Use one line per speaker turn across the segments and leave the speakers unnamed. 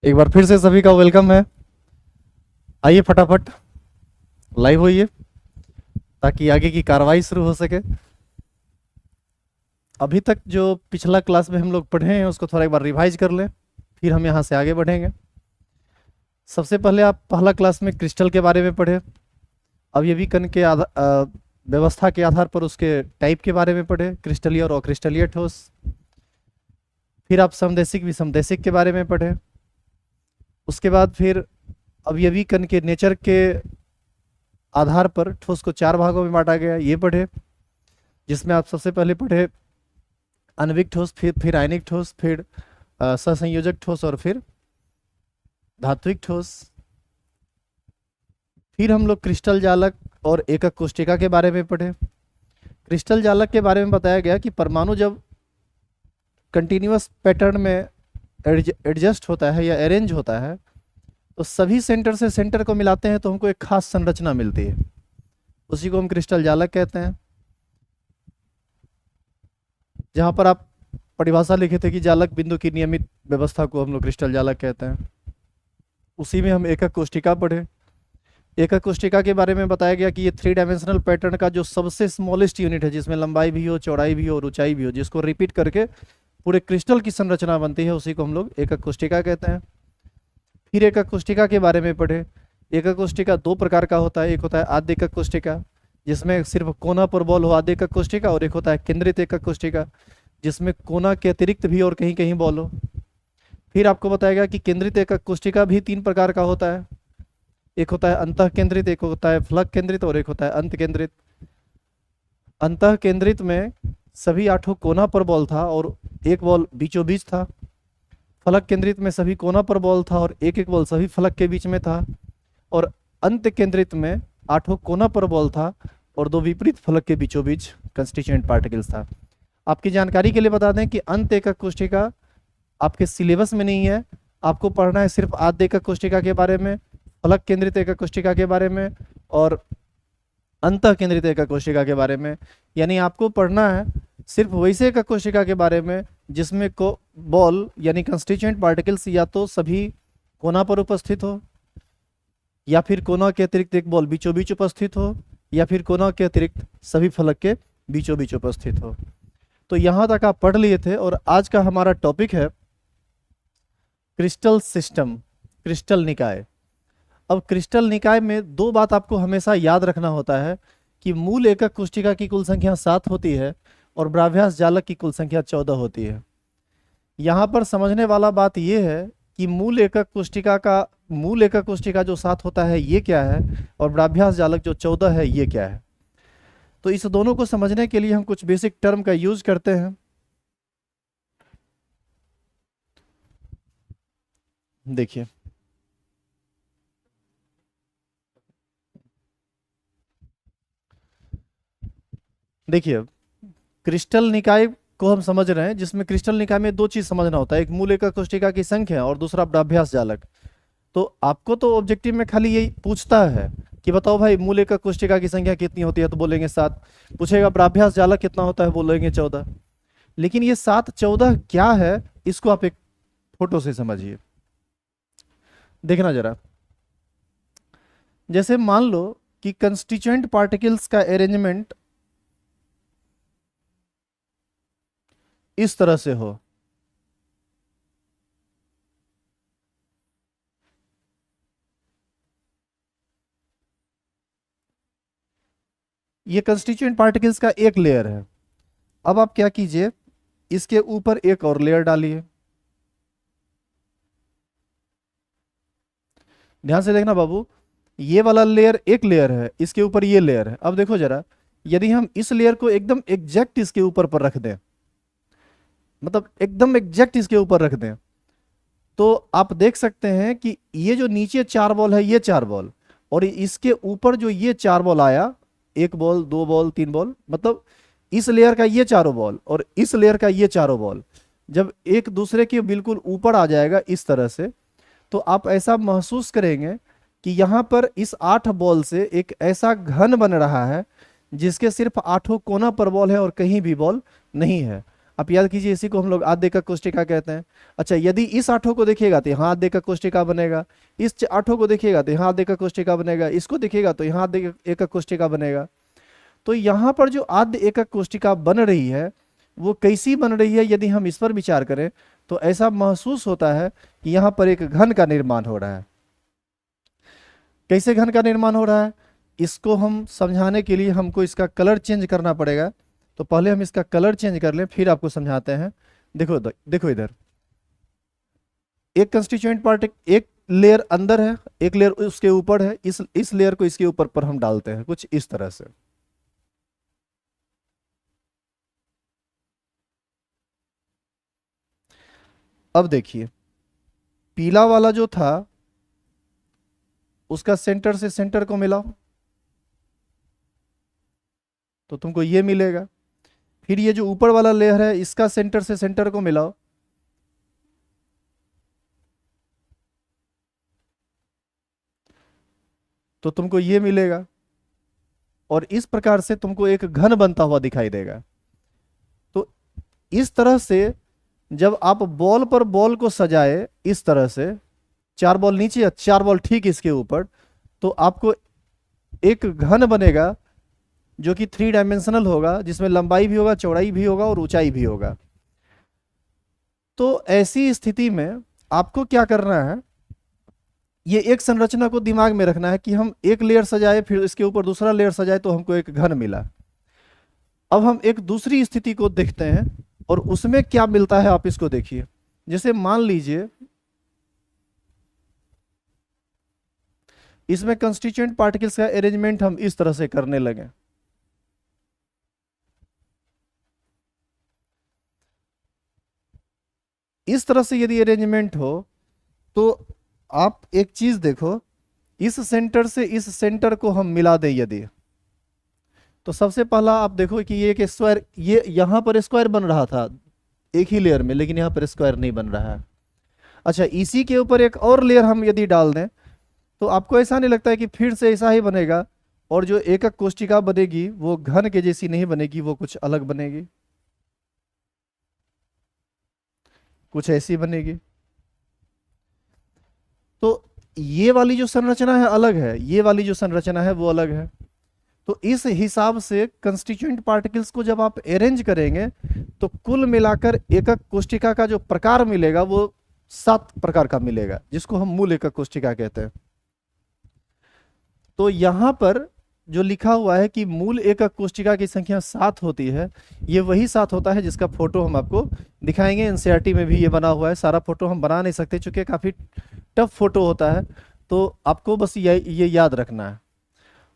एक बार फिर से सभी का वेलकम है। आइए फटाफट लाइव होइए ताकि आगे की कार्रवाई शुरू हो सके। अभी तक जो पिछला क्लास में हम लोग पढ़े हैं उसको थोड़ा एक बार रिवाइज कर लें, फिर हम यहाँ से आगे बढ़ेंगे। सबसे पहले आप पहला क्लास में क्रिस्टल के बारे में पढ़े, अवयवी कण के व्यवस्था के आधार पर उसके टाइप के बारे में पढ़े, क्रिस्टलीय और अक्रिस्टलीय ठोस। फिर आप समदैशिक विसमदैशिक के बारे में पढ़े। उसके बाद फिर अवयवी कण के नेचर के आधार पर ठोस को 4 भागों में बांटा गया, ये पढ़े, जिसमें आप सबसे पहले पढ़े आणविक ठोस, फिर आयनिक ठोस, फिर सहसंयोजक ठोस और फिर धात्विक ठोस। फिर हम लोग क्रिस्टल जालक और एकक कोष्टिका के बारे में पढ़े। क्रिस्टल जालक के बारे में बताया गया कि परमाणु जब कंटिन्यूअस पैटर्न में एडजस्ट होता है या अरेंज होता है तो सभी सेंटर से सेंटर को मिलाते हैं तो हमको एक खास संरचना मिलती है, उसी को हम क्रिस्टल जालक कहते हैं। जहां पर आप परिभाषा लिखे थे कि जालक बिंदु की नियमित व्यवस्था को हम लोग क्रिस्टल जालक कहते हैं, उसी में हम एकक कोष्टिका पढ़े। एकक कोष्टिका के बारे में बताया गया कि ये 3 डायमेंशनल पैटर्न का जो सबसे स्मॉलेस्ट यूनिट है, जिसमें लंबाई भी हो, चौड़ाई भी हो और ऊंचाई भी हो, जिसको रिपीट करके पूरे क्रिस्टल की संरचना बनती है, उसी को हम लोग एकक कोष्टिका कहते हैं। फिर एकक कोष्टिका के बारे में पढ़े। एकक कोष्टिका 2 प्रकार का होता है, एक होता है आद्य एकक कोष्टिका जिसमें सिर्फ कोना पर बॉल हो, आद्य एकक कोष्टिका, और एक होता है केंद्रित एकक कोष्टिका जिसमें कोना के अतिरिक्त भी और कहीं कहीं बॉल हो। फिर आपको बताया गया कि केंद्रित एकक कोष्टिका भी 3 प्रकार का होता है, एक होता है अंतः केंद्रित, एक होता है फलक केंद्रित और एक होता है अंत केंद्रित। अंतः केंद्रित में सभी 8 कोना पर बॉल था और एक बॉल बीचों बीच था। फलक केंद्रित में सभी कोना पर बॉल था और एक एक बॉल सभी फलक के बीच में था। और अंत केंद्रित में 8 कोना पर बॉल था और 2 विपरीत फलक के बीचों बीच कंस्टिट्यूएंट पार्टिकल्स था। आपकी जानकारी के लिए बता दें कि अंत एकक कोष्टिका आपके सिलेबस में नहीं है, आपको पढ़ना है सिर्फ आद्य एकक कोष्टिका के बारे में, फलक केंद्रित एकक कोष्टिका के बारे में और अंतः केंद्रित एकक कोशिका के बारे में। यानी आपको पढ़ना है सिर्फ वैसे एकक कोशिका के बारे में जिसमें को बॉल यानी कंस्टिट्यूएंट पार्टिकल्स या तो सभी कोना पर उपस्थित हो, या फिर कोना के अतिरिक्त एक बॉल बीचों बीच उपस्थित हो, या फिर कोना के अतिरिक्त सभी फलक के बीचों बीच उपस्थित हो। तो यहाँ तक आप पढ़ लिए थे और आज का हमारा टॉपिक है क्रिस्टल सिस्टम, क्रिस्टल निकाय। अब क्रिस्टल निकाय में 2 बात आपको हमेशा याद रखना होता है कि मूल एकक कोष्टिका की कुल संख्या 7 होती है और ब्राभ्यास जालक की कुल संख्या 14 होती है। यहाँ पर समझने वाला बात यह है कि मूल एकक कोष्टिका जो 7 होता है ये क्या है और ब्राभ्यास जालक जो 14 है ये क्या है। तो इस दोनों को समझने के लिए हम कुछ बेसिक टर्म का यूज करते हैं। देखिए, देखिए क्रिस्टल निकाय को हम समझ रहे हैं, जिसमें क्रिस्टल निकाय में 2 चीज समझना होता है, एक मूल एकक कोष्टिका की संख्या और दूसरा ब्राभ्यास जालक। तो आपको तो ऑब्जेक्टिव में खाली यही पूछता है कि बताओ भाई मूल एकक कोष्टिका की संख्या कितनी होती है, तो बोलेंगे 7। पूछेगा ब्राभ्यास जालक कितना होता है, बोलेंगे 14। लेकिन ये 7 14 क्या है, इसको आप एक फोटो से समझिए। देखना जरा, जैसे मान लो कि कंस्टिट्यूएंट पार्टिकल्स का अरेंजमेंट इस तरह से हो, ये कंस्टिट्यूएंट पार्टिकल्स का एक लेयर है। अब आप क्या कीजिए, इसके ऊपर एक और लेयर डालिए। ध्यान से देखना बाबू, ये वाला लेयर एक लेयर है, इसके ऊपर ये लेयर है। अब देखो जरा, यदि हम इस लेयर को एकदम एग्जैक्ट इसके ऊपर पर रख दें, मतलब एकदम एग्जैक्ट इसके ऊपर रख दें, तो आप देख सकते हैं कि ये जो नीचे 4 बॉल है ये 4 बॉल, और इसके ऊपर जो ये 4 बॉल आया, 1 बॉल 2 बॉल 3 बॉल, मतलब इस लेयर का ये चारों बॉल और इस लेयर का ये चारों बॉल जब एक दूसरे के बिल्कुल ऊपर आ जाएगा इस तरह से, तो आप ऐसा महसूस करेंगे कि यहाँ पर इस 8 बॉल से एक ऐसा घन बन रहा है जिसके सिर्फ 8 कोना पर बॉल है और कहीं भी बॉल नहीं है। आप याद कीजिए, इसी को हम लोग आद्य एकक कोष्टिका कहते हैं। अच्छा, यदि इस आठों को देखिएगा तो यहाँ आद्य एकक कोष्टिका बनेगा, इस आठों को देखिएगा तो यहाँ आद्य एकक कोष्टिका बनेगा, इसको देखिएगा तो यहाँ आद्य एकक कोष्टिका बनेगा। तो यहाँ पर जो आद्य एकक कोष्टिका बन रही है वो कैसी बन रही है, यदि हम इस पर विचार करें तो ऐसा महसूस होता है कि यहाँ पर एक घन का निर्माण हो रहा है। कैसे घन का निर्माण हो रहा है, इसको हम समझाने के लिए हमको इसका कलर चेंज करना पड़ेगा। तो पहले हम इसका कलर चेंज कर लें, फिर आपको समझाते हैं। देखो देखो इधर एक कंस्टिट्यूएंट पार्ट, एक लेयर अंदर है, एक लेयर उसके ऊपर है। इस लेयर को इसके ऊपर पर हम डालते हैं कुछ इस तरह से। अब देखिए, पीला वाला जो था उसका सेंटर से सेंटर को मिलाओ तो तुमको ये मिलेगा। फिर ये जो ऊपर वाला लेयर है इसका सेंटर से सेंटर को मिलाओ तो तुमको ये मिलेगा। और इस प्रकार से तुमको एक घन बनता हुआ दिखाई देगा। तो इस तरह से जब आप बॉल पर बॉल को सजाए, इस तरह से 4 बॉल नीचे या 4 बॉल ठीक इसके ऊपर, तो आपको एक घन बनेगा जो कि 3 डायमेंशनल होगा, जिसमें लंबाई भी होगा, चौड़ाई भी होगा और ऊंचाई भी होगा। तो ऐसी स्थिति में आपको क्या करना है, ये एक संरचना को दिमाग में रखना है कि हम एक लेयर सजाए फिर इसके ऊपर दूसरा लेयर सजाए तो हमको एक घन मिला। अब हम एक दूसरी स्थिति को देखते हैं और उसमें क्या मिलता है, आप इसको देखिए। जैसे मान लीजिए इसमें कंस्टिट्यूएंट पार्टिकल्स का अरेंजमेंट हम इस तरह से करने लगे। इस तरह से यदि अरेंजमेंट हो तो आप एक चीज देखो, इस सेंटर से इस सेंटर को हम मिला दें यदि, तो सबसे पहला आप देखो कि ये एक स्क्वायर, ये यहां पर स्क्वायर बन रहा था एक ही लेयर में, लेकिन यहां पर स्क्वायर नहीं बन रहा है। अच्छा, इसी के ऊपर एक और लेयर हम यदि डाल दें तो आपको ऐसा नहीं लगता है कि फिर से ऐसा ही बनेगा, और जो एकक कोष्टिका बनेगी वो घन के जैसी नहीं बनेगी, वो कुछ अलग बनेगी, कुछ ऐसी बनेगी। तो ये वाली जो संरचना है अलग है, ये वाली जो संरचना है वो अलग है। तो इस हिसाब से कंस्टिट्यूएंट पार्टिकल्स को जब आप अरेंज करेंगे तो कुल मिलाकर एकक कोष्टिका का जो प्रकार मिलेगा वो 7 प्रकार का मिलेगा, जिसको हम मूल एकक कोष्टिका कहते हैं। तो यहां पर जो लिखा हुआ है कि मूल एकक कोष्टिका की संख्या 7 होती है, ये वही 7 होता है जिसका फोटो हम आपको दिखाएंगे। एनसीईआरटी में भी ये बना हुआ है। सारा फोटो हम बना नहीं सकते चूंकि काफी टफ फोटो होता है, तो आपको बस ये याद रखना है।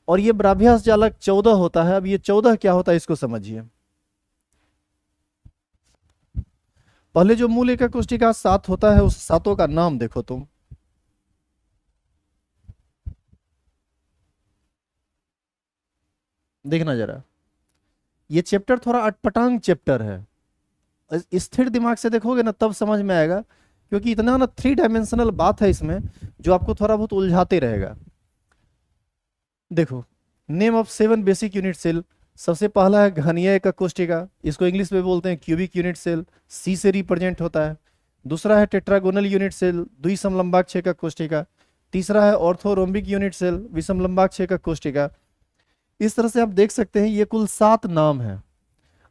और ये ब्राभ्यास जालक 14 होता है। अब ये 14 क्या होता है इसको समझिए। पहले जो मूल एकक कोष्टिका 7 होता है उस सातों का नाम देखो तुम। देखना जरा, ये चैप्टर थोड़ा अटपटांग चैप्टर है। स्थिर दिमाग से देखोगे ना तब समझ में आएगा, क्योंकि इतना ना 3 डायमेंशनल बात है इसमें जो आपको थोड़ा बहुत उलझाते रहेगा। देखो, name of 7 basic unit cell. सबसे पहला है घनीय एकक कोष्टिका, इसको इंग्लिश में बोलते हैं क्यूबिक यूनिट सेल, सी से रिप्रेजेंट होता है। दूसरा है टेट्रागोनल यूनिट सेल, द्विसमलंबाक्ष एकक कोष्टिका। तीसरा है ऑर्थोरोम्बिक यूनिट सेल, विषमलंबाक्ष एकक कोष्टिका। इस तरह से आप देख सकते हैं ये कुल 7 नाम है,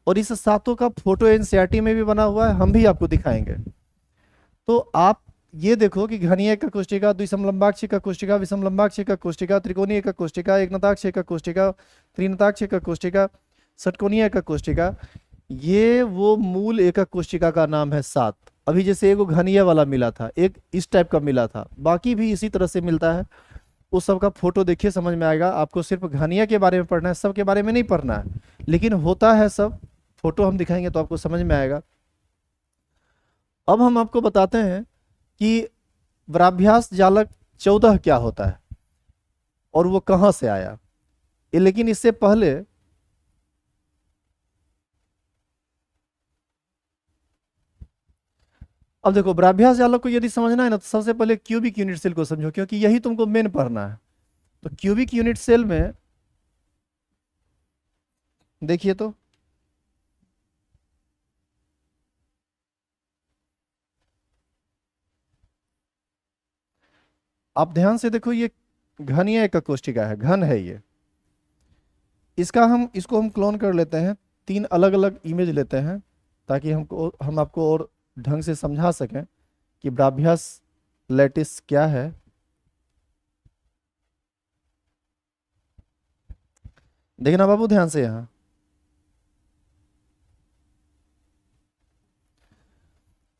और इस सातों का फोटो एनसीईआरटी में भी बना हुआ है, हम भी आपको दिखाएंगे। तो आप ये देखो कि घनीय एकक कोष्टिका, द्विसमलंबाक्ष एकक कोष्टिका, विषमलंबाक्ष एकक कोष्टिका, त्रिकोणीय एकक कोष्टिका, एकनताक्ष एकक कोष्टिका, त्रिनताक्ष एकक कोष्टिका, षटकोणीय एकक कोष्टिका, ये वो मूल एकक कोष्टिका का नाम है 7। अभी जैसे एक घनीय वाला मिला था, एक इस टाइप का मिला था, बाकी भी इसी तरह से मिलता है। उस सब का फोटो देखिए, समझ में आएगा। आपको सिर्फ घनीय के बारे में पढ़ना है, सब के बारे में नहीं पढ़ना है, लेकिन होता है सब। फोटो हम दिखाएंगे तो आपको समझ में आएगा। अब हम आपको बताते हैं कि ब्राभ्यास जालक 14 क्या होता है और वो कहां से आया। लेकिन इससे पहले अब देखो, ब्राभ्यास जालक को यदि समझना है ना तो सबसे पहले क्यूबिक यूनिट सेल को समझो, क्योंकि यही तुमको मेन पढ़ना है। तो क्यूबिक यूनिट सेल में देखिए, तो आप ध्यान से देखो, ये घनीय एक कोष्ठिका है, घन है ये। इसको हम क्लोन कर लेते हैं, 3 अलग अलग इमेज लेते हैं ताकि हम आपको और ढंग से समझा सकें कि ब्राभ्यास लैटिस क्या है। देखना बाबू ध्यान से, यहाँ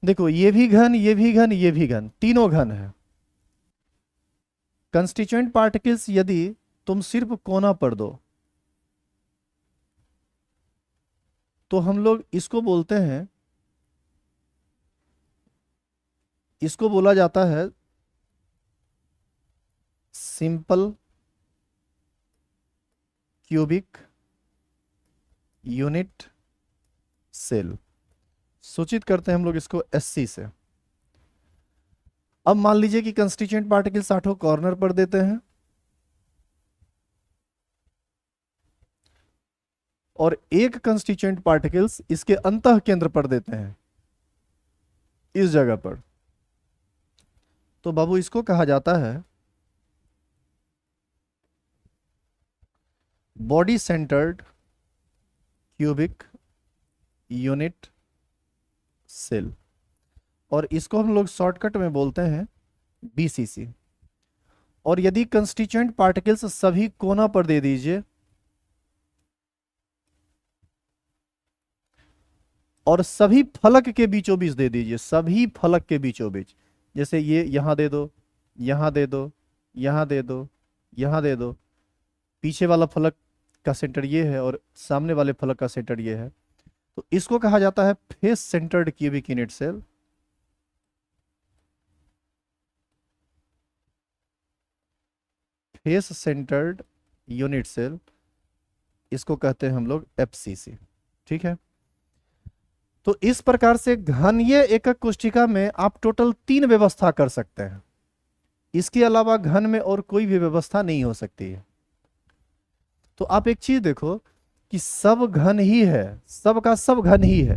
देखो, ये भी घन, ये भी घन, ये भी घन, तीनों घन है। कंस्टिट्यूएंट पार्टिकल्स यदि तुम सिर्फ कोना पर दो तो हम लोग इसको बोलते हैं, इसको बोला जाता है सिंपल क्यूबिक यूनिट सेल। सूचित करते हैं हम लोग इसको एससी से। अब मान लीजिए कि कंस्टिट्यूएंट पार्टिकल्स 8 कॉर्नर पर देते हैं और एक कंस्टिट्यूएंट पार्टिकल्स इसके अंतः केंद्र पर देते हैं, इस जगह पर। तो बाबू इसको कहा जाता है body centred cubic unit cell, और इसको हम लोग शॉर्टकट में बोलते हैं बीसीसी। और यदि कंस्टिट्यूएंट पार्टिकल्स सभी कोना पर दे दीजिए और सभी फलक के बीचों बीच दे दीजिए, सभी फलक के बीचों बीच, जैसे ये यहां दे दो, यहां दे दो, यहां दे दो, यहां दे दो, पीछे वाला फलक का सेंटर ये है और सामने वाले फलक का सेंटर ये है, तो इसको कहा जाता है face centred cubic unit cell. Face centred unit cell, इसको कहते हैं हम लोग एफसीसी। ठीक है, तो इस प्रकार से घनीय एकक कोष्ठिका में आप टोटल 3 व्यवस्था कर सकते हैं। इसके अलावा घन में और कोई भी व्यवस्था नहीं हो सकती है। तो आप एक चीज देखो कि सब घन ही है, सब का सब घन ही है,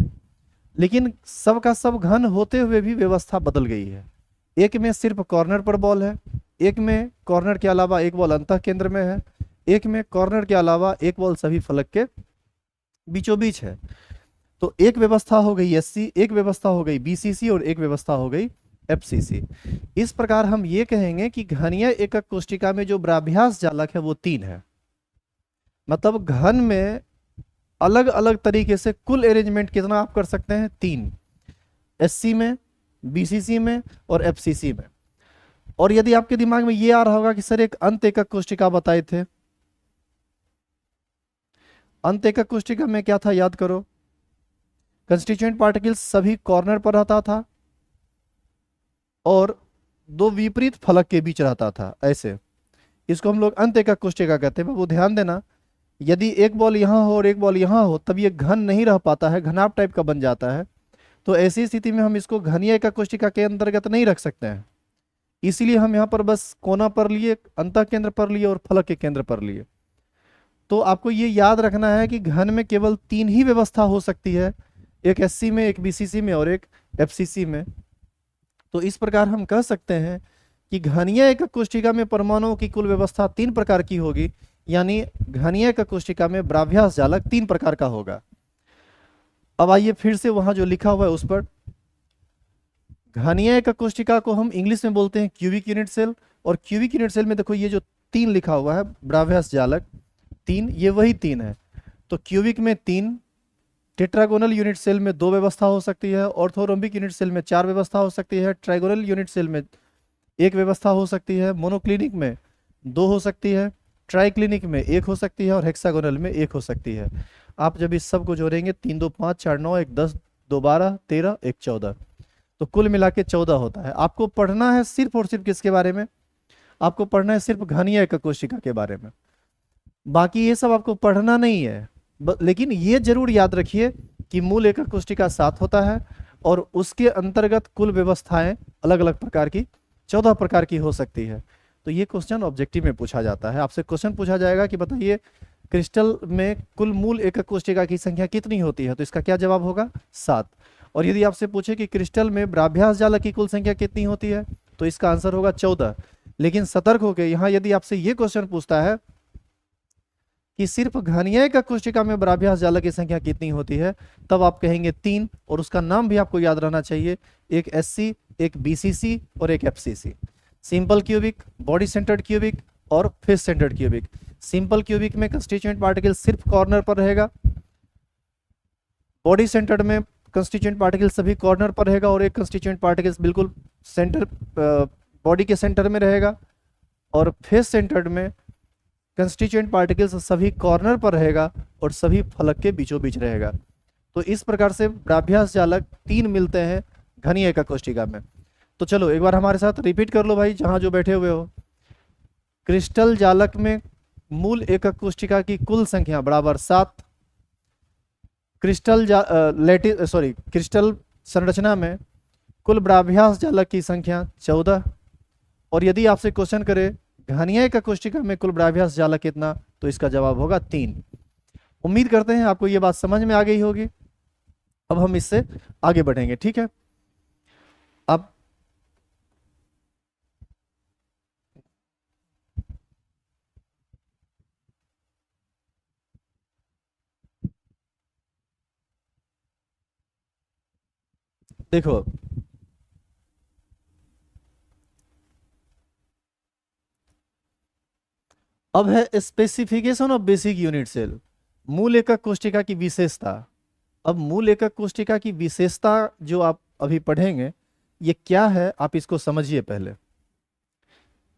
लेकिन सब का सब घन होते हुए भी व्यवस्था बदल गई है। एक में सिर्फ कॉर्नर पर बॉल है, एक में कॉर्नर के अलावा एक बॉल अंतः केंद्र में है, एक में कॉर्नर के अलावा एक बॉल सभी फलक के बीचों बीच है। तो एक व्यवस्था हो गई एससी, एक व्यवस्था हो गई बीसीसी और एक व्यवस्था हो गई एफसीसी। इस प्रकार हम ये कहेंगे कि घनीय एकक कोष्ठिका में जो ब्राभ्यास जालक है वो 3 है। मतलब घन में अलग अलग तरीके से कुल अरेंजमेंट कितना आप कर सकते हैं? 3, एससी में, बीसीसी में और एफसीसी में। और यदि आपके दिमाग में ये आ रहा होगा कि सर एक अंत एकक कोष्ठिका बताए थे, अंत एकक कोष्ठिका में क्या था याद करो, कंस्टिट्यूएंट पार्टिकल्स सभी कॉर्नर पर रहता था और 2 विपरीत फलक के बीच रहता था, ऐसे। इसको हम लोग अंत एकक कोष्ठिका कहते हैं। वो ध्यान देना, यदि एक बॉल यहां हो और एक बॉल यहां हो तब ये घन नहीं रह पाता है, घनाभ टाइप का बन जाता है। तो ऐसी स्थिति में हम इसको घनीय एकक कोष्ठिका के अंतर्गत नहीं रख सकते हैं। इसीलिए हम यहाँ पर बस कोना पर लिए, अंतः केंद्र पर लिए और फलक के केंद्र पर लिए। तो आपको ये याद रखना है कि घन में केवल 3 ही व्यवस्था हो सकती है, एक एससी में, एक बीसीसी में और एक एफसीसी में। तो इस प्रकार हम कह सकते हैं कि घनीय एकक कोष्ठिका में परमाणुओं की कुल व्यवस्था 3 प्रकार की होगी, यानी घनीय एकक कोष्ठिका में ब्राभ्यास जालक 3 प्रकार का होगा। अब आइए फिर से वहां जो लिखा हुआ है उस पर, घनीय एकक कोष्ठिका को हम इंग्लिश में बोलते हैं क्यूबिक यूनिट सेल। और क्यूबिक यूनिट सेल में देखो ये जो 3 लिखा हुआ है, ब्राभ्यास जालक 3, ये वही 3 है। तो क्यूबिक में 3, टेट्रागोनल यूनिट सेल में 2 व्यवस्था हो सकती है, ऑर्थोरोम्बिक यूनिट सेल में 4 व्यवस्था हो सकती है, ट्राइगोनल यूनिट सेल में 1 व्यवस्था हो सकती है, मोनोक्लिनिक में 2 हो सकती है, ट्राइक्लिनिक में 1 हो सकती है और हेक्सागोनल में 1 हो सकती है। आप जब इस सब को जोड़ेंगे 3 2 5 4 9 1 10 2 12 13 1 14, तो कुल मिला के 14 होता है। आपको पढ़ना है सिर्फ और सिर्फ किसके बारे में? आपको पढ़ना है सिर्फ घनीय एकक कोशिका के बारे में। बाकी ये सब आपको पढ़ना नहीं है, लेकिन ये जरूर याद रखिए कि मूल एकक कोशिका 7 होता है और उसके अंतर्गत कुल व्यवस्थाएं अलग अलग प्रकार की 14 प्रकार की हो सकती है। तो ये क्वेश्चन ऑब्जेक्टिव में पूछा जाता है। आपसे क्वेश्चन पूछा जाएगा कि बताइए क्रिस्टल में कुल मूल एकक कोशिका की संख्या कितनी होती है, तो इसका क्या जवाब होगा? 7। और यदि आपसे पूछे कि क्रिस्टल में ब्राभ्यास जालक की कुल संख्या कितनी होती है, तो इसका आंसर होगा 14, लेकिन सतर्क होकर यहाँ यदि आपसे ये क्वेश्चन पूछता है कि सिर्फ घनीय का कोशिका में बराभ्यास जालक की संख्या कितनी होती है, तब आप कहेंगे 3, और उसका नाम भी आपको याद रहना चाहिए, एक एससी, एक बीसीसी और एक FCC. Simple cubic, body centred cubic और face centred cubic. Simple cubic में कंस्टिट्यूएंट पार्टिकल सिर्फ कॉर्नर पर रहेगा, बॉडी सेंटर्ड में कंस्टिट्यूएंट पार्टिकल सभी कॉर्नर पर रहेगा, और एक कंस्टिट्यूएंट पार्टिकल बिल्कुल सेंटर बॉडी के सेंटर में रहेगा, और फेस सेंटर्ड में कंस्टिट्यूएंट पार्टिकल्स सभी कॉर्नर पर रहेगा और सभी फलक के बीचों बीच रहेगा। तो इस प्रकार से बराभ्यास जालक 3 मिलते हैं घनीय एकाक कोशिका में। तो चलो एक बार हमारे साथ रिपीट कर लो भाई, जहां जो बैठे हुए हो। क्रिस्टल जालक में मूल एकक कोशिका की कुल संख्या बराबर 7। क्रिस्टल संरचना में कुल बराभ्यास जालक की संख्या 14। और यदि आपसे क्वेश्चन करे घनीय एकाक कोशिका में कुल बराभ्यास जालक कितना, तो इसका जवाब होगा 3। उम्मीद करते हैं आपको ये बात समझ में आ गई होगी। अब हम इससे आगे बढ़ेंगे, ठीक है। अब देखो, अब है specification of basic unit cell, मूल एकक कोशिका की विशेषता। अब मूल एकक कोशिका की विशेषता जो आप अभी पढ़ेंगे, ये क्या है आप इसको समझिए पहले।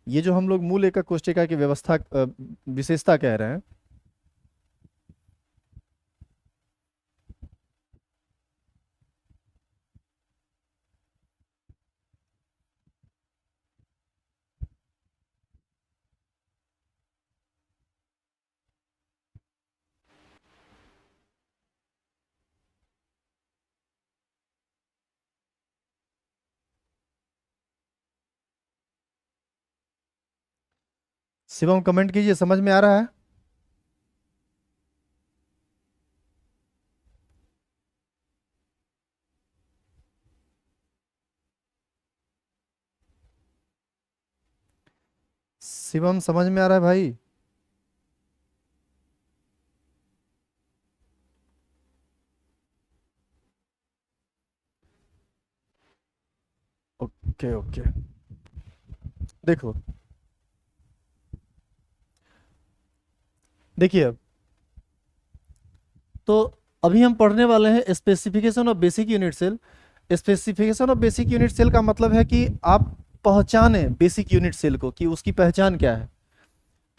ये जो हम लोग मूल एकक कोशिका की व्यवस्था विशेषता कह रहे हैं, शिवम कमेंट कीजिए, समझ में आ रहा है। शिवम समझ में आ रहा है भाई। ओके ओके, देखो देखिए, अब तो अभी हम पढ़ने वाले हैं specification of basic unit cell. Specification of basic unit cell का मतलब है कि आप पहचाने बेसिक यूनिट सेल को, कि उसकी पहचान क्या है।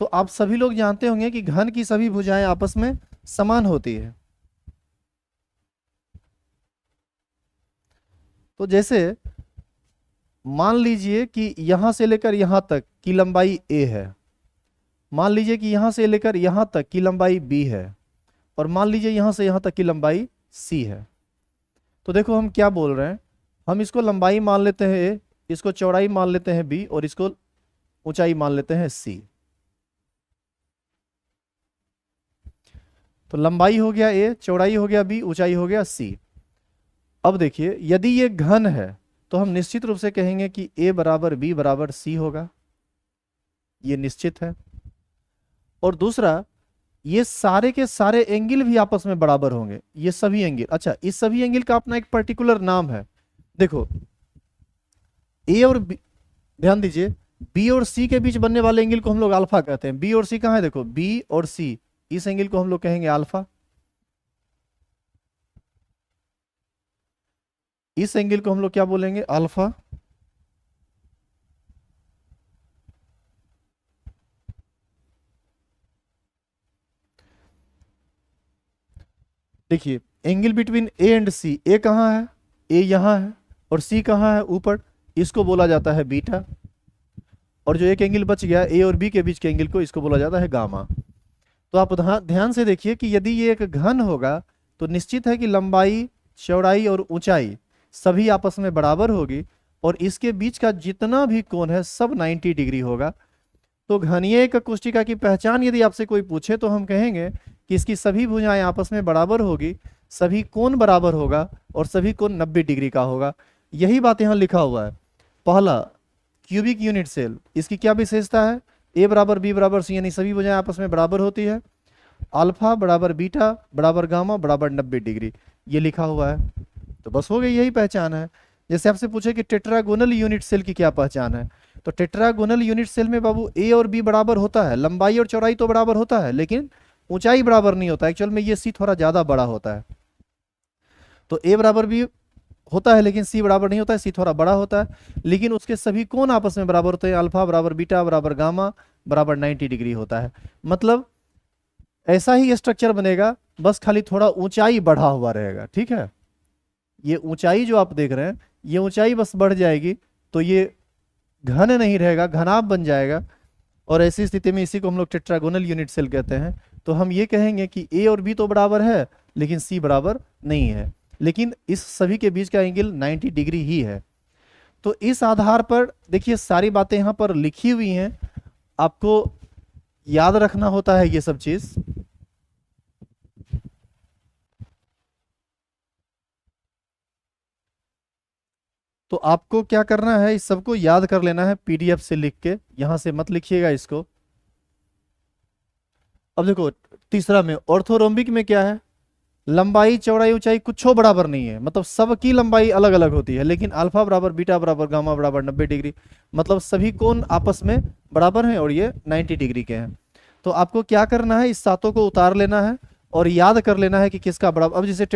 तो आप सभी लोग जानते होंगे कि घन की सभी भुजाएं आपस में समान होती है। तो जैसे मान लीजिए कि यहां से लेकर यहां तक की लंबाई a है, मान लीजिए कि यहां से लेकर यहां तक की लंबाई b है, और मान लीजिए यहां से यहां तक की लंबाई c है। तो देखो हम क्या बोल रहे हैं, हम इसको लंबाई मान लेते हैं a, इसको चौड़ाई मान लेते हैं b, और इसको ऊंचाई मान लेते हैं c। तो लंबाई हो गया a, चौड़ाई हो गया b, ऊंचाई हो गया c। अब देखिए, यदि ये घन है तो हम निश्चित रूप से कहेंगे कि a बराबर b बराबर c होगा, ये निश्चित है। और दूसरा, ये सारे के सारे एंगल भी आपस में बराबर होंगे, ये सभी एंगल। अच्छा, इस सभी एंगल का अपना एक पर्टिकुलर नाम है। देखो a और b, ध्यान दीजिए, b और c के बीच बनने वाले एंगल को हम लोग अल्फा कहते हैं। b और c कहाँ है, देखो b और c, इस एंगल को हम लोग कहेंगे अल्फा, इस एंगल को हम लोग क्या बोलेंगे, अल्फा। देखिए, एंगल बिटवीन ए एंड सी, ए कहाँ है, ए यहाँ है, और सी कहाँ है, ऊपर, इसको बोला जाता है बीटा। और जो एक एंगल बच गया ए और बी के बीच के एंगल को, इसको बोला जाता है गामा। तो आप ध्यान से देखिए कि यदि ये एक घन होगा तो निश्चित है कि लंबाई, चौड़ाई और ऊंचाई सभी आपस में बराबर होगी, और इसके बीच का जितना भी कोण है सब 90 डिग्री होगा। तो घनीय एकाक कोशिका की पहचान यदि आपसे कोई पूछे तो हम कहेंगे कि इसकी सभी भुजाएं आपस में बराबर होगी, सभी कोण बराबर होगा, और सभी कोण 90 डिग्री का होगा। यही बात यहाँ लिखा हुआ है। पहला, क्यूबिक यूनिट सेल, इसकी क्या विशेषता है, ए बराबर बी बराबर सी, यानी सभी भुजाएं आपस में बराबर होती है, अल्फा बराबर बीटा बराबर गामा बराबर 90 डिग्री, ये लिखा हुआ है। तो बस हो गई, यही पहचान है। जैसे आपसे पूछे कि टेट्रागोनल यूनिट सेल की क्या पहचान है, तो टेट्रागोनल यूनिट सेल में बाबू ए और बी बराबर होता है, लंबाई और चौड़ाई तो बराबर होता है लेकिन ऊंचाई बराबर नहीं होता। एक्चुअल में ये सी थोड़ा ज्यादा बड़ा होता है, तो ए बराबर बी होता है लेकिन सी बराबर नहीं होता है, सी थोड़ा बड़ा होता है, लेकिन उसके सभी कोण आपस में बराबर होते हैं, अल्फा बराबर बीटा बराबर गामा बराबर 90 डिग्री होता है। मतलब ऐसा ही स्ट्रक्चर बनेगा, बस खाली थोड़ा ऊंचाई बढ़ा हुआ रहेगा, ठीक है। ये ऊंचाई जो आप देख रहे हैं, ये ऊंचाई बस बढ़ जाएगी, तो ये घन नहीं रहेगा, घनाभ बन जाएगा, और ऐसी स्थिति में इसी को हम लोग टेट्रागोनल यूनिट सेल कहते हैं। तो हम ये कहेंगे कि ए और बी तो बराबर है लेकिन सी बराबर नहीं है, लेकिन इस सभी के बीच का एंगल 90 डिग्री ही है। तो इस आधार पर देखिए सारी बातें यहाँ पर लिखी हुई हैं, आपको याद रखना होता है ये सब चीज। तो आपको क्या करना है, इस सबको याद कर लेना है पीडीएफ से लिख के, यहां से मत लिखिएगा इसको। अब देखो तीसरा में ऑर्थोरोम्बिक में क्या है, लंबाई चौड़ाई ऊंचाई कुछ बराबर नहीं है, मतलब सबकी लंबाई अलग अलग होती है, लेकिन अल्फा बराबर बीटा बराबर गामा बराबर 90 डिग्री, मतलब सभी कोण आपस में बराबर हैं और ये 90 डिग्री के हैं। तो आपको क्या करना है, इस सातों को उतार लेना है और याद कर लेना है कि किसका बराबर। अब जैसे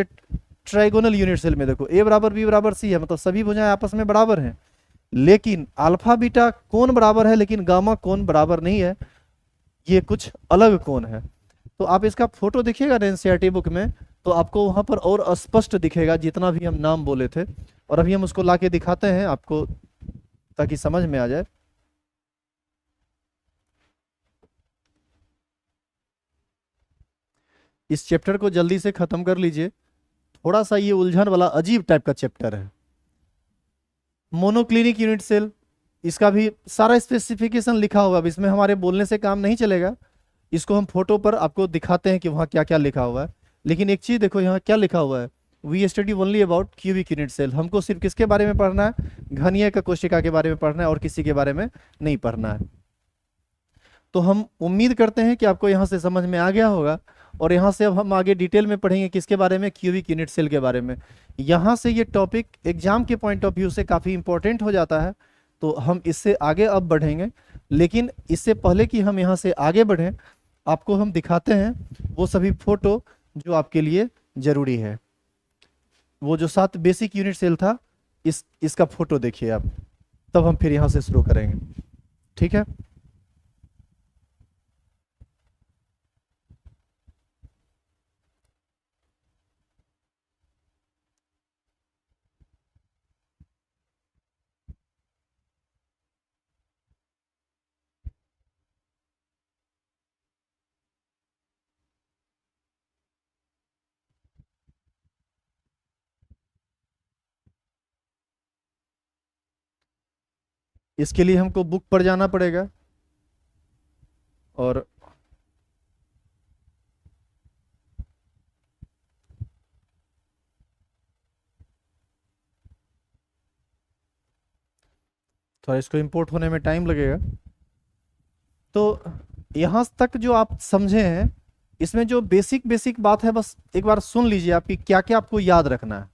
ट्राइगोनल यूनिट सेल में देखो ए बराबर बी बराबर सी है, मतलब सभी भुजाएं आपस में बराबर हैं, लेकिन अल्फा बीटा कोण बराबर है लेकिन गामा कोण बराबर नहीं है, ये कुछ अलग कोण है। तो आप इसका फोटो देखिएगा ना एनसीईआरटी बुक में, तो आपको वहां पर और स्पष्ट दिखेगा जितना भी हम नाम बोले थे, और अभी हम उसको लाके दिखाते हैं आपको ताकि समझ में आ जाए। इस चैप्टर को जल्दी से खत्म कर लीजिए, थोड़ा सा ये उलझन वाला अजीब टाइप का चैप्टर है। मोनोक्लिनिक यूनिट सेल, इसका भी सारा स्पेसिफिकेशन लिखा हुआ है, अब इसमें हमारे बोलने से काम नहीं चलेगा, इसको हम फोटो पर आपको दिखाते हैं कि वहाँ क्या क्या लिखा हुआ है। लेकिन एक चीज देखो यहाँ क्या लिखा हुआ है, we study only about cubic unit cell, हमको सिर्फ किसके बारे में पढ़ना है, घनीय का कोशिका के बारे में पढ़ना है और किसी के बारे में नहीं पढ़ना है। तो हम उम्मीद करते हैं कि आपको यहाँ से समझ में आ गया होगा, और यहाँ से अब हम आगे डिटेल में पढ़ेंगे किसके बारे में, क्यूबिक यूनिट सेल के बारे में। यहाँ से ये टॉपिक एग्जाम के पॉइंट ऑफ व्यू से काफ़ी इंपॉर्टेंट हो जाता है, तो हम इससे आगे अब बढ़ेंगे। लेकिन इससे पहले कि हम यहाँ से आगे बढ़ें, आपको हम दिखाते हैं वो सभी फोटो जो आपके लिए जरूरी है। वो जो 7 बेसिक यूनिट सेल था, इसका फोटो देखिए आप, तब हम फिर यहाँ से शुरू करेंगे, ठीक है। इसके लिए हमको बुक पर जाना पड़ेगा, और थोड़ा इसको इंपोर्ट होने में टाइम लगेगा। तो यहाँ तक जो आप समझे हैं, इसमें जो बेसिक बेसिक बात है बस एक बार सुन लीजिए, आपकी क्या क्या आपको याद रखना है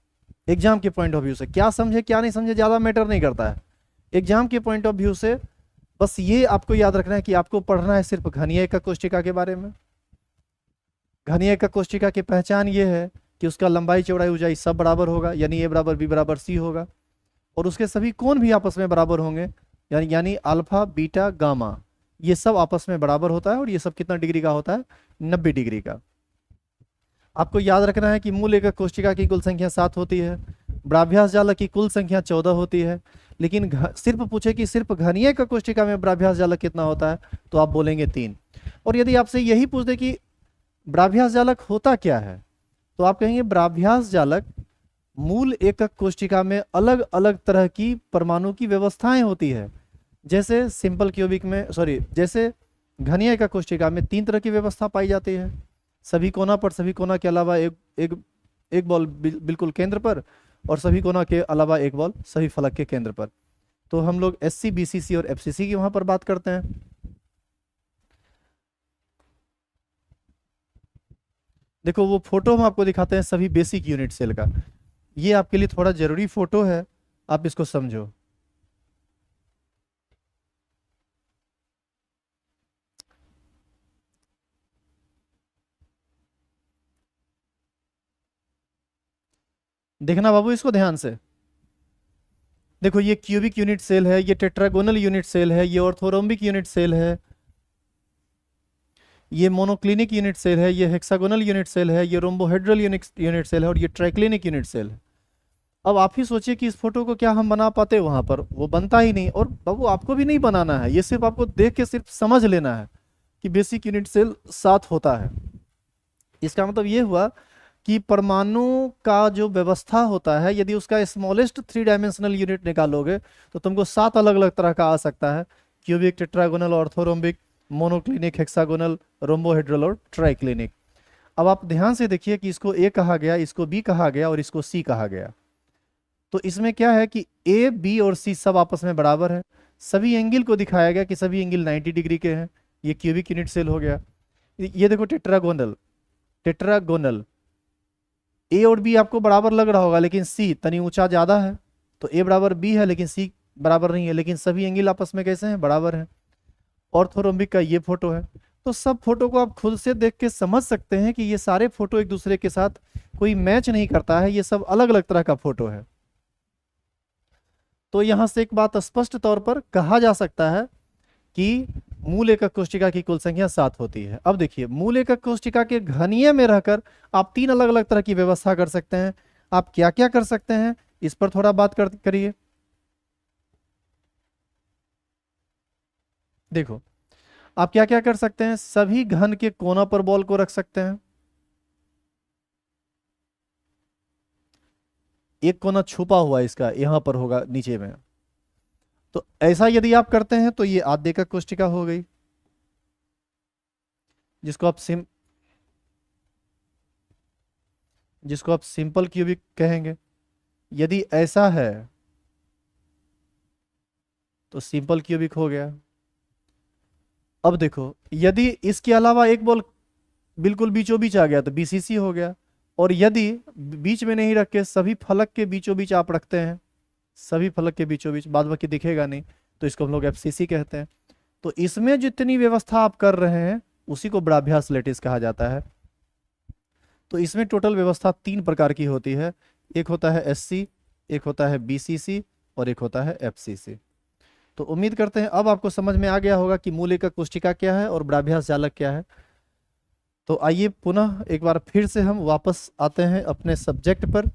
एग्जाम के पॉइंट ऑफ व्यू से। क्या समझे क्या नहीं समझे ज़्यादा मैटर नहीं करता है, एग्जाम के पॉइंट ऑफ व्यू से बस ये आपको याद रखना है कि आपको पढ़ना है सिर्फ घनीय का कोशिका के बारे में। घनीय का कोशिका की पहचान ये है कि उसका लंबाई चौड़ाई ऊंचाई सब बराबर होगा, यानी ए बराबर बी बराबर सी होगा, और उसके सभी कोण भी आपस में बराबर होंगे, यानी अल्फा बीटा गामा, ये सब आपस में बराबर होता है, और ये सब कितना डिग्री का होता है, 90 डिग्री का। आपको याद रखना है कि मूल एकक कोशिका की कुल संख्या 7 होती है, ब्राभ्यास जालक की कुल संख्या 14 होती है, लेकिन सिर्फ पूछे कि सिर्फ घनीय का कोशिका में ब्राभ्यास जालक कितना होता है, तो आप बोलेंगे 3। और यदि आपसे यही पूछ दे कि ब्राभ्यास जालक होता क्या है, तो आप कहेंगे ब्राभ्यास जालक मूल एकक कोशिका में अलग अलग तरह की परमाणु की व्यवस्थाएं होती है। जैसे सिंपल क्यूबिक में जैसे घनीय एकक कोशिका में 3 तरह की व्यवस्था पाई जाती है, सभी कोना पर, सभी कोना के अलावा एक बॉल बिल्कुल केंद्र पर, और सभी कोना के अलावा एक बॉल सभी फलक के केंद्र पर। तो हम लोग एससी, बीसीसी और एफसीसी की वहां पर बात करते हैं। देखो वो फोटो हम आपको दिखाते हैं सभी बेसिक यूनिट सेल का। ये आपके लिए थोड़ा जरूरी फोटो है, आप इसको समझो। देखना बाबू इसको ध्यान से। देखो ये क्यूबिक यूनिट सेल है, ये टेट्रागोनल यूनिट सेल है, ये ऑर्थोरोम्बिक यूनिट सेल है, ये मोनोक्लिनिक यूनिट सेल है, ये हेक्सागोनल यूनिट सेल है, ये रोम्बोहेड्रल यूनिट सेल है, और ये ट्राइक्लिनिक यूनिट सेल है। अब आप ही सोचिए कि इस फोटो को क्या हम बना पाते वहां पर, वो बनता ही नहीं। और बाबू आपको भी नहीं बनाना है, ये सिर्फ आपको देख के सिर्फ समझ लेना है कि बेसिक यूनिट सेल 7 होता है। इसका मतलब ये हुआ कि परमाणु का जो व्यवस्था होता है, यदि उसका स्मॉलेस्ट 3 डायमेंशनल यूनिट निकालोगे तो तुमको 7 अलग अलग तरह का आ सकता है। Cubic, tetragonal, orthorhombic, monoclinic, hexagonal, rhombohedral और ट्राइक्लिनिक। अब आप ध्यान से देखिए कि इसको ए कहा गया, इसको बी कहा गया और इसको सी कहा गया। तो इसमें क्या है कि ए, बी और सी सब आपस में बराबर है। सभी एंगल को दिखाया गया कि सभी एंगल 90 डिग्री के हैं। ये क्यूबिक यूनिट सेल हो गया। ये देखो टेट्रागोनल, टेट्रागोनल ए और बी आपको बराबर लग रहा होगा, लेकिन सी तनी ऊंचा ज्यादा है। तो ए बराबर बी है लेकिन सी बराबर नहीं है, लेकिन सभी एंगल आपस में कैसे हैं, बराबर हैं। ऑर्थोरोम्बिक का ये फोटो है। तो सब फोटो को आप खुद से देख के समझ सकते हैं कि ये सारे फोटो एक दूसरे के साथ कोई मैच नहीं करता है, ये सब अलग अलग तरह का फोटो है। तो यहां से एक बात स्पष्ट तौर पर कहा जा सकता है कि मूल एकक कोशिका की कुल संख्या 7 होती है। अब देखिए मूल एकक कोशिका के घनीय में रहकर आप 3 अलग अलग तरह की व्यवस्था कर सकते हैं। आप क्या क्या कर सकते हैं इस पर थोड़ा बात करिए। देखो आप क्या क्या कर सकते हैं, सभी घन के कोना पर बॉल को रख सकते हैं। एक कोना छुपा हुआ है इसका, यहां पर होगा नीचे में। तो ऐसा यदि आप करते हैं तो ये आद्य एकक कोशिका हो गई, जिसको आप सिंपल क्यूबिक कहेंगे। यदि ऐसा है तो सिंपल क्यूबिक हो गया। अब देखो यदि इसके अलावा एक बॉल बिल्कुल बीचों बीच आ गया तो बीसीसी हो गया। और यदि बीच में नहीं रख के सभी फलक के बीचों बीच आप रखते हैं, सभी फलक के बीचों बीच, बाद बाकी दिखेगा नहीं, तो इसको हम लोग एफसीसी कहते हैं। तो इसमें जितनी व्यवस्था आप कर रहे हैं उसी को बड़ाभ्यास लेटिस कहा जाता है। तो इसमें टोटल व्यवस्था 3 प्रकार की होती है। एक होता है एससी, एक होता है बीसीसी और एक होता है एफसीसी। तो उम्मीद करते हैं अब आपको समझ में आ गया होगा कि मूल एकक कोशिका क्या है और बड़ाभ्यास जालक क्या है। तो आइए पुनः एक बार फिर से हम वापस आते हैं अपने सब्जेक्ट पर।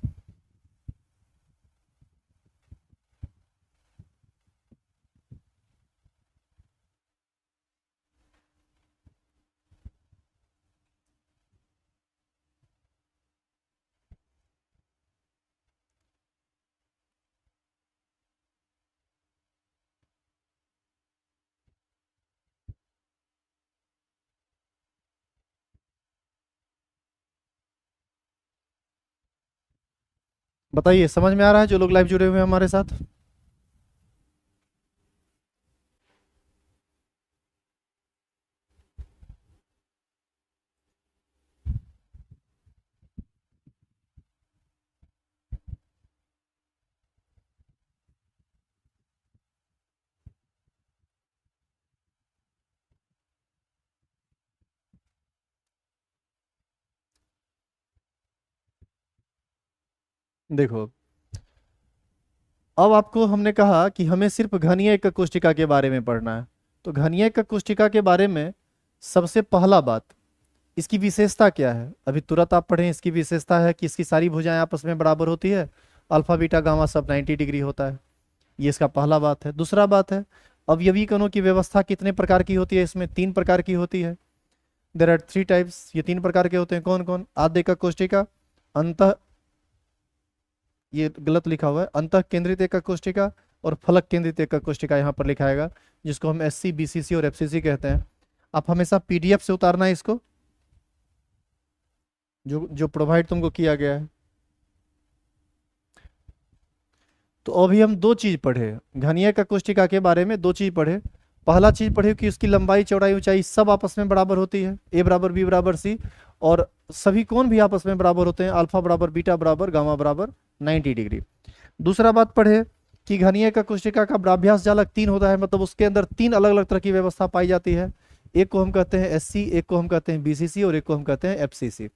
बताइए समझ में आ रहा है जो लोग लाइव जुड़े हुए हैं हमारे साथ। देखो अब आपको हमने कहा कि हमें सिर्फ घनीय एकक कोशिका के बारे में पढ़ना है। तो घनीय एकक कोशिका के बारे में सबसे पहला बात, इसकी विशेषता क्या है, अभी तुरंत आप पढ़ें। इसकी विशेषता है कि इसकी सारी भुजाएं आपस में बराबर होती है, अल्फा बीटा गामा सब 90 डिग्री होता है। ये इसका पहला बात है। दूसरा बात है अवयवी कणों की व्यवस्था कितने प्रकार की होती है, इसमें 3 प्रकार की होती है। There are 3 types. ये 3 प्रकार के होते हैं, कौन कौन, आद्य एकक कोशिका, अंत, ये गलत लिखा हुआ है, अंतः केंद्रित एकक कोशिका और फलक केंद्रित एकक कोशिका यहाँ पर लिखाएगा, जिसको हम एससी, बीसीसी और एफसीसी कहते हैं। आप हमेशा पीडीएफ से उतारना है इसको, जो जो प्रोवाइड तुमको किया गया है। तो अभी हम दो चीज पढ़े घनीय का कोष्टिका के बारे में, दो चीज पढ़े। पहला चीज पढ़े कि उसकी लंबाई चौड़ाई ऊंचाई सब आपस में बराबर होती है, ए बराबर बी बराबर सी, और सभी कोण भी आपस में बराबर होते हैं, अल्फा बराबर बीटा बराबर गामा बराबर 90 डिग्री। दूसरा बात पढ़े कि घनीय का कोष्टिका का ब्राभ्यास जालक 3 होता है, मतलब उसके अंदर 3 अलग अलग तरह की व्यवस्था पाई जाती है। एक को हम कहते हैं एससी, एक को हम कहते हैं बीसीसी और एक को हम कहते हैं एफसीसी।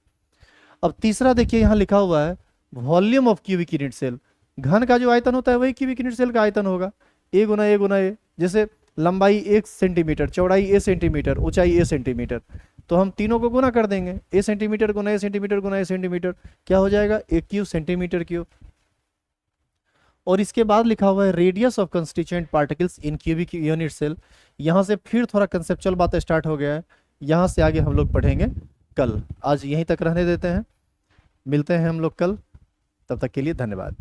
अब तीसरा देखिए यहाँ लिखा हुआ है volume of cubic unit cell. घन का जो आयतन होता है वही क्यूबिक यूनिट सेल का आयतन होगा, ए गुना ए गुना ए। जैसे लंबाई 1 सेंटीमीटर, चौड़ाई ए सेंटीमीटर, ऊंचाई ए सेंटीमीटर, तो हम तीनों को गुना कर देंगे, ए सेंटीमीटर गुना ए सेंटीमीटर गुना ए सेंटीमीटर, क्या हो जाएगा 1 क्यूब सेंटीमीटर क्यूब। और इसके बाद लिखा हुआ है radius of constituent particles in cubic unit cell. यहाँ से फिर थोड़ा कंसेप्चुअल बात स्टार्ट हो गया है, यहाँ से आगे हम लोग पढ़ेंगे कल। आज यहीं तक रहने देते हैं, मिलते हैं हम लोग कल, तब तक के लिए धन्यवाद।